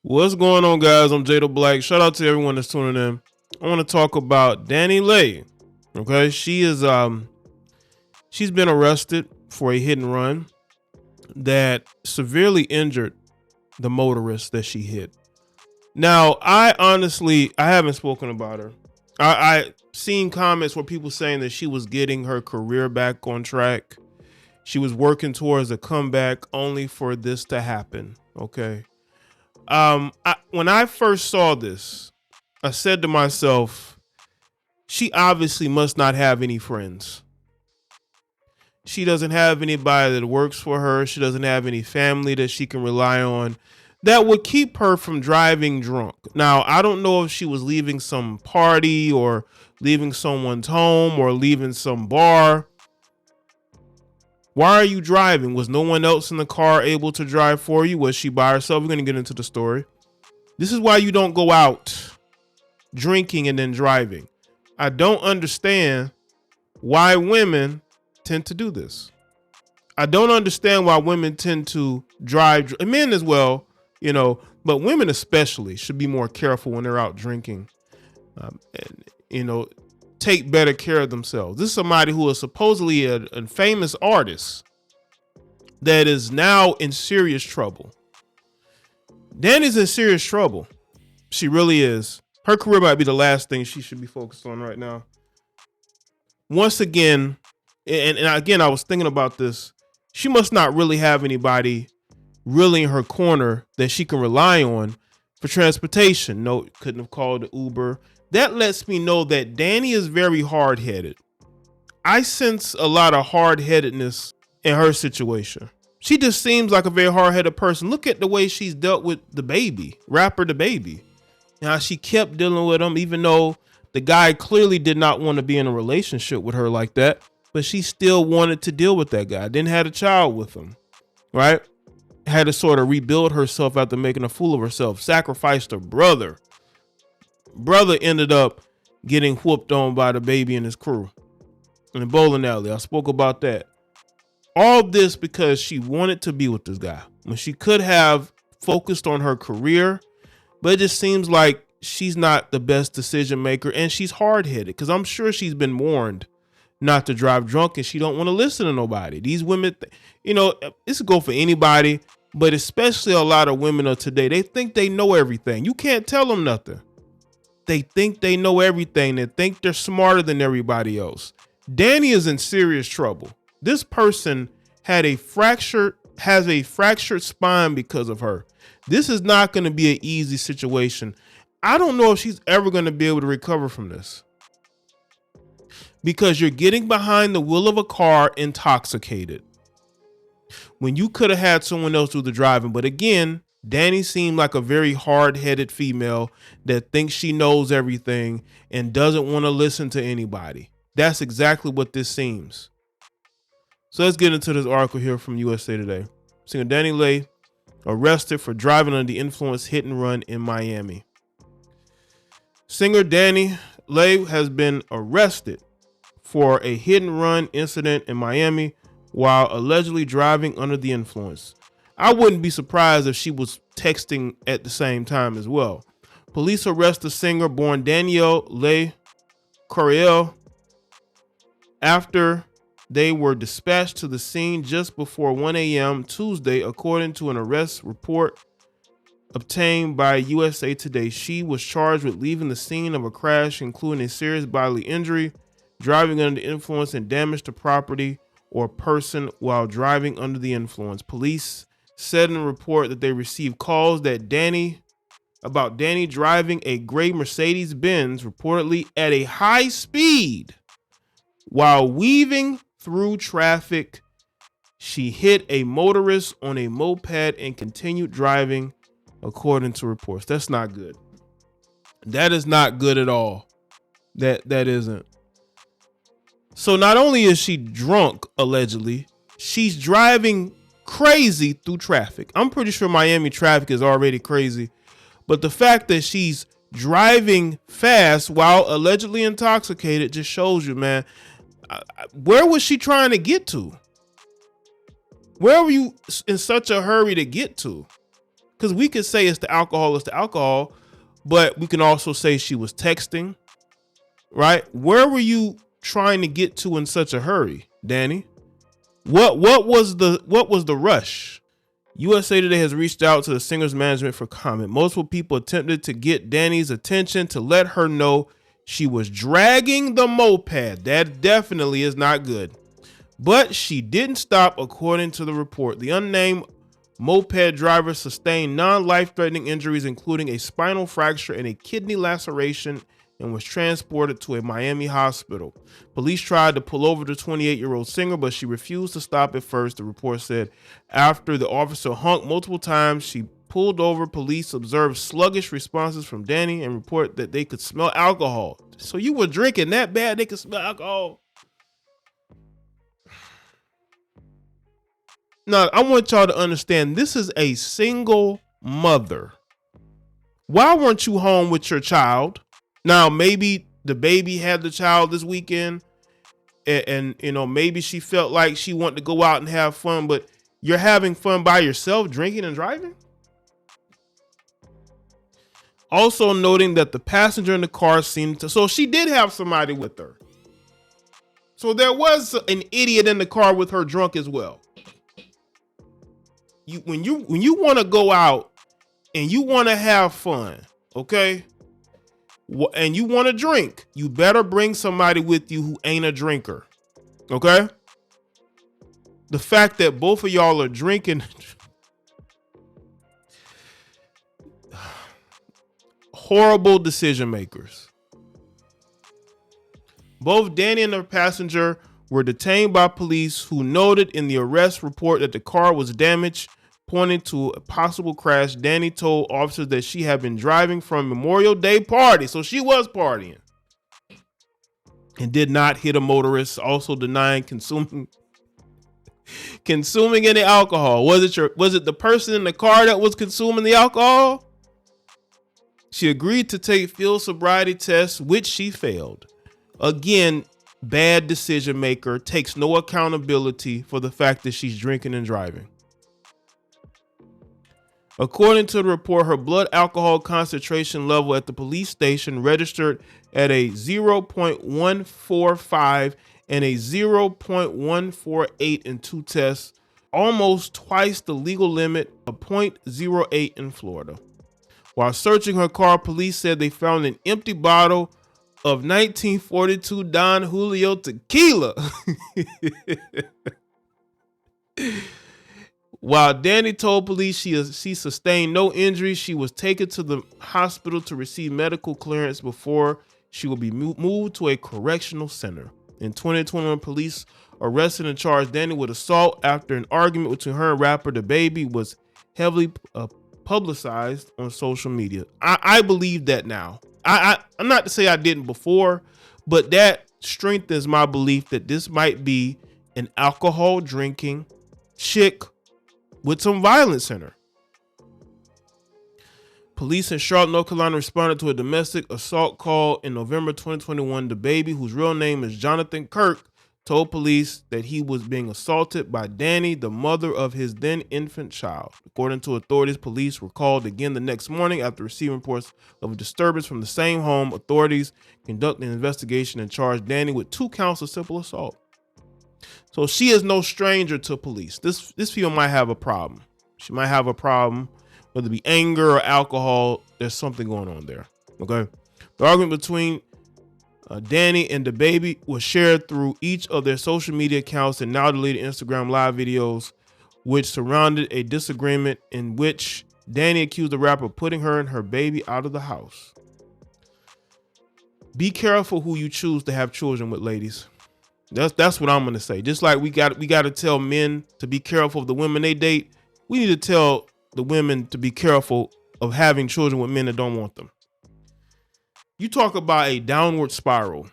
What's going on, guys? I'm Jaye Black. Shout out to everyone that's tuning in. I want to talk about DaniLeigh. Okay, she's been arrested for a hit and run that severely injured the motorist that she hit. Now, I haven't spoken about her. I seen comments where people saying that she was getting her career back on track. She was working towards a comeback, only for this to happen. Okay. When I first saw this, I said to myself, she obviously must not have any friends. She doesn't have anybody that works for her. She doesn't have any family that she can rely on that would keep her from driving drunk. Now, I don't know if she was leaving some party or leaving someone's home or leaving some bar. Why are you driving? Was no one else in the car able to drive for you? Was she by herself? We're going to get into the story. This is why you don't go out drinking and then driving. I don't understand why women tend to do this. I don't understand why women tend to drive, men as well, but women especially should be more careful when they're out drinking and, take better care of themselves. This is somebody who is supposedly a famous artist that is now in serious trouble. Dani's in serious trouble. She really is. Her career might be the last thing she should be focused on right now. Once again, and again, I was thinking about this. She must not really have anybody really in her corner that she can rely on for transportation. No, couldn't have called Uber. That lets me know that Dani is very hard-headed. I sense a lot of hard-headedness in her situation. She just seems like a very hard-headed person. Look at the way she's dealt with the baby, rapper the baby. Now, she kept dealing with him, even though the guy clearly did not want to be in a relationship with her like that, but she still wanted to deal with that guy. Then had a child with him, right? Had to sort of rebuild herself after making a fool of herself, sacrificed her brother. Brother ended up getting whooped on by the baby and his crew in the bowling alley. I spoke about that. All this because she wanted to be with this guy when she could have focused on her career, but it just seems like she's not the best decision maker, and she's hard-headed because I'm sure she's been warned not to drive drunk and she don't want to listen to nobody. These women, this could go for anybody, but especially a lot of women of today, they think they know everything. You can't tell them nothing. They think they know everything. They think they're smarter than everybody else. Dani is in serious trouble. This person has a fractured spine because of her. This is not going to be an easy situation. I don't know if she's ever going to be able to recover from this. Because you're getting behind the wheel of a car intoxicated when you could have had someone else do the driving. But again, Dani seemed like a very hard-headed female that thinks she knows everything and doesn't want to listen to anybody. That's exactly what this seems. So let's get into this article here from USA Today. Singer DaniLeigh arrested for driving under the influence hit and run in Miami. Singer DaniLeigh has been arrested for a hit and run incident in Miami while allegedly driving under the influence. I wouldn't be surprised if she was texting at the same time as well. Police arrest the singer born DaniLeigh Coryell after they were dispatched to the scene just before 1 a.m. Tuesday, according to an arrest report obtained by USA Today. She was charged with leaving the scene of a crash, including a serious bodily injury, driving under the influence, and damage to property or person while driving under the influence. Police said in a report that they received calls about Dani driving a gray Mercedes-Benz reportedly at a high speed while weaving through traffic. She hit a motorist on a moped and continued driving, according to reports. That's not good. That is not good at all. That isn't. So not only is she drunk, allegedly, she's driving crazy through traffic. I'm pretty sure Miami traffic is already crazy, but the fact that she's driving fast while allegedly intoxicated just shows you, man, where was she trying to get to? Where were you in such a hurry to get to? because we could say it's the alcohol, but we can also say she was texting, right? Where were you trying to get to in such a hurry, Dani? What was the rush? USA Today has reached out to the singer's management for comment. Multiple people attempted to get Dani's attention to let her know she was dragging the moped. That definitely is not good. But she didn't stop, according to the report. The unnamed moped driver sustained non-life-threatening injuries, including a spinal fracture and a kidney laceration, and was transported to a Miami hospital. Police tried to pull over the 28-year-old singer, but she refused to stop at first, the report said. After the officer honked multiple times, she pulled over. Police observed sluggish responses from Dani and report that they could smell alcohol. So you were drinking that bad they could smell alcohol? Now, I want y'all to understand, this is a single mother. Why weren't you home with your child? Now, maybe the baby had the child this weekend and you know, maybe she felt like she wanted to go out and have fun, but you're having fun by yourself, drinking and driving? Also noting that the passenger in the car seemed to, so she did have somebody with her. So there was an idiot in the car with her drunk as well. When you want to go out and you want to have fun, okay? And you want to drink, you better bring somebody with you who ain't a drinker. Okay? The fact that both of y'all are drinking, horrible decision makers. Both Dani and her passenger were detained by police, who noted in the arrest report that the car was damaged, pointing to a possible crash. Dani told officers that she had been driving from Memorial Day party, so she was partying, and did not hit a motorist, also denying consuming any alcohol. Was it the person in the car that was consuming the alcohol? She agreed to take field sobriety tests, which she failed. Again, bad decision maker, takes no accountability for the fact that she's drinking and driving. According to the report, her blood alcohol concentration level at the police station registered at a 0.145 and a 0.148 in two tests, almost twice the legal limit of 0.08 in Florida. While searching her car, police said they found an empty bottle of 1942 Don Julio tequila. While Dani told police she sustained no injuries, she was taken to the hospital to receive medical clearance before she will be moved to a correctional center. In 2021, police arrested and charged Dani with assault after an argument between her and rapper DaBaby was heavily publicized on social media. I believe that now. I'm not to say I didn't before, but that strengthens my belief that this might be an alcohol drinking chick with some violence in her. Police in Charlotte, North Carolina responded to a domestic assault call in November 2021. DaBaby, whose real name is Jonathan Kirk, told police that he was being assaulted by Dani, the mother of his then infant child. According to authorities, police were called again the next morning after receiving reports of a disturbance from the same home. Authorities conducted an investigation and charged Dani with 2 counts of simple assault. So she is no stranger to police. This female might have a problem. She might have a problem, whether it be anger or alcohol. There's something going on there. Okay. The argument between Dani and DaBaby was shared through each of their social media accounts and now deleted Instagram live videos, which surrounded a disagreement in which Dani accused the rapper of putting her and her baby out of the house. Be careful who you choose to have children with, ladies. That's what I'm gonna say. Just like we got to tell men to be careful of the women they date, we need to tell the women to be careful of having children with men that don't want them. You talk about a downward spiral.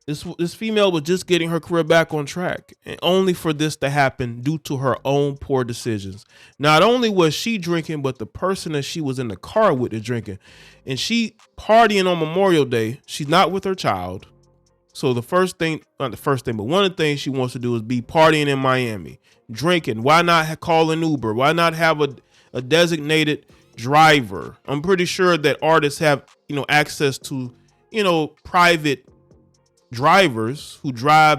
This female was just getting her career back on track, and only for this to happen due to her own poor decisions. Not only was she drinking, but the person that she was in the car with is drinking, and she partying on Memorial Day. She's not with her child. So one of the things she wants to do is be partying in Miami, drinking. Why not call an Uber? Why not have a designated driver. I'm pretty sure that artists have, access to, private drivers who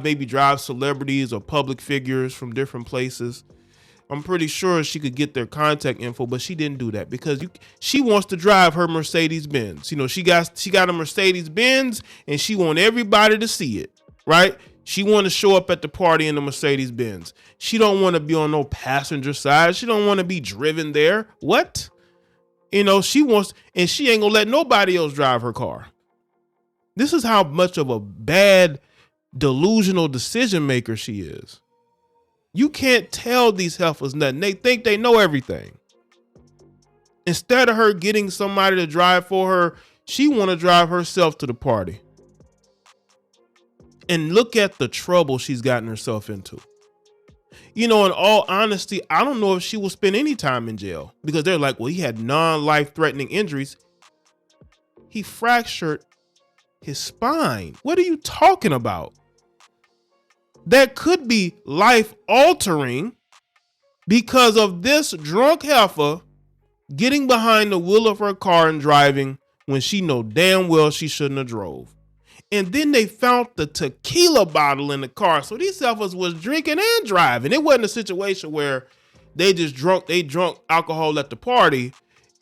maybe drive celebrities or public figures from different places. I'm pretty sure she could get their contact info, but she didn't do that because she wants to drive her Mercedes Benz. She got a Mercedes Benz and she want everybody to see it, right? She want to show up at the party in the Mercedes Benz. She don't want to be on no passenger side. She don't want to be driven there. What? She wants, and she ain't gonna let nobody else drive her car. This is how much of a bad, delusional decision maker she is. You can't tell these heifers nothing. They think they know everything. Instead of her getting somebody to drive for her, she want to drive herself to the party. And look at the trouble she's gotten herself into. In all honesty, I don't know if she will spend any time in jail because they're like, well, he had non-life-threatening injuries. He fractured his spine. What are you talking about? That could be life-altering because of this drunk heifer getting behind the wheel of her car and driving when she know damn well she shouldn't have drove. And then they found the tequila bottle in the car. So these heifers was drinking and driving. It wasn't a situation where they drunk alcohol at the party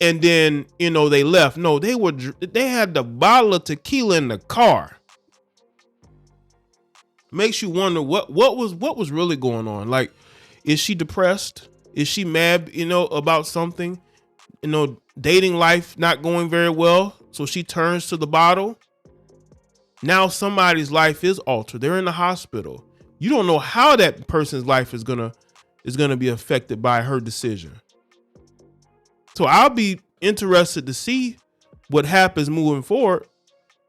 and then, they left. No, they had the bottle of tequila in the car. Makes you wonder what was really going on. Like, is she depressed? Is she mad, about something? Dating life not going very well. So she turns to the bottle. Now somebody's life is altered. They're in the hospital. You don't know how that person's life is gonna be affected by her decision. So I'll be interested to see what happens moving forward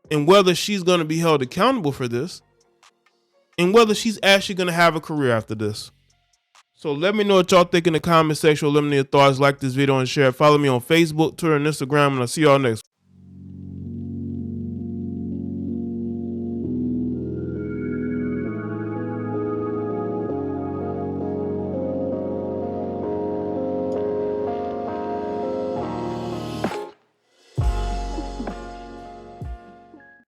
and whether she's gonna be held accountable for this and whether she's actually gonna have a career after this. So let me know what y'all think in the comment section. Let me know your thoughts. Like this video and share. Follow me on Facebook, Twitter, and Instagram, and I'll see y'all next.